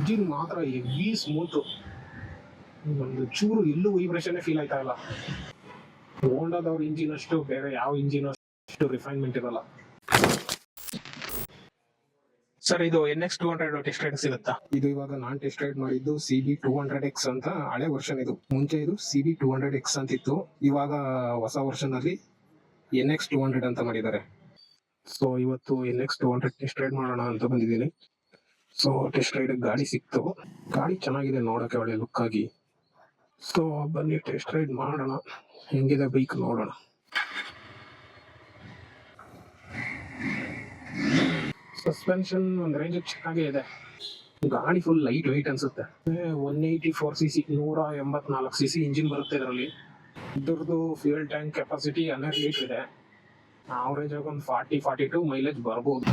Engine ಮಾತ್ರ heavy smooth, ಒಂದು ಚೂರು ಎಲ್ಲೂ ವೈಬ್ರೇಷನ್ ಫೀಲ್ ಆಯ್ತಾ ಇಲ್ಲ. ಹೋಂಡಾದವ್ರ ಇಂಜಿನ್ ಅಷ್ಟು ಬೇರೆ ಯಾವ ಇಂಜಿನ್ ಅಷ್ಟು ರಿಫೈನ್ಮೆಂಟ್ ಇರಲ್ಲ. ಸರ್, ಇದು NX 200 ಟೆಸ್ಟ್ ರೈಡ್ ಸಿಗುತ್ತಾ? ಇದು ಇವಾಗ ನಾನ್ ಟೆಸ್ಟ್ ರೈಡ್ ಮಾಡಿದ್ದು CB 200X ಅಂತ ಹಳೆ ವರ್ಷನ್. ಇದು ಮುಂಚೆ ಇದು CB 200X ಅಂತಿತ್ತು. ಇವಾಗ ಹೊಸ ವರ್ಷನ್ ಅಲ್ಲಿ NX 200 ಅಂತ ಮಾಡಿದ್ದಾರೆ. ಸೊ ಇವತ್ತು NX 200 ಟೆಸ್ಟ್ ರೈಡ್ ಮಾಡೋಣ ಅಂತ ಬಂದಿದ್ದೀನಿ. ಸೊ ಟೆಸ್ಟ್ ರೈಡ್ ಗಾಡಿ ಸಿಕ್ತು. ಗಾಡಿ ಚೆನ್ನಾಗಿದೆ ನೋಡಕ್ಕೆ, ಒಳ್ಳೆ ಲುಕ್ ಆಗಿ. ಸೊ ಬನ್ನಿ ಟೆಸ್ಟ್ ರೈಡ್ ಮಾಡೋಣ, ಹೆಂಗಿದೆ ಬೈಕ್ ನೋಡೋಣ. ಸಸ್ಪೆನ್ಷನ್ ಒಂದು ರೇಂಜ್ ಚೆನ್ನಾಗೇ ಇದೆ. ಗಾಡಿ ಫುಲ್ ಲೈಟ್ ವೆಯ್ಟ್ ಅನ್ಸುತ್ತೆ. 184cc 184cc ಇಂಜಿನ್ ಬರುತ್ತೆ ಇದರಲ್ಲಿ. ಇದ್ರದ್ದು ಫ್ಯೂಯಲ್ ಟ್ಯಾಂಕ್ ಕೆಪಾಸಿಟಿ 12 ಲೀಟರ್ ಇದೆ. ಆವರೇಜ್ ಆಗಿ ಒಂದು 40-42 ಮೈಲೇಜ್ ಬರ್ಬೋದು.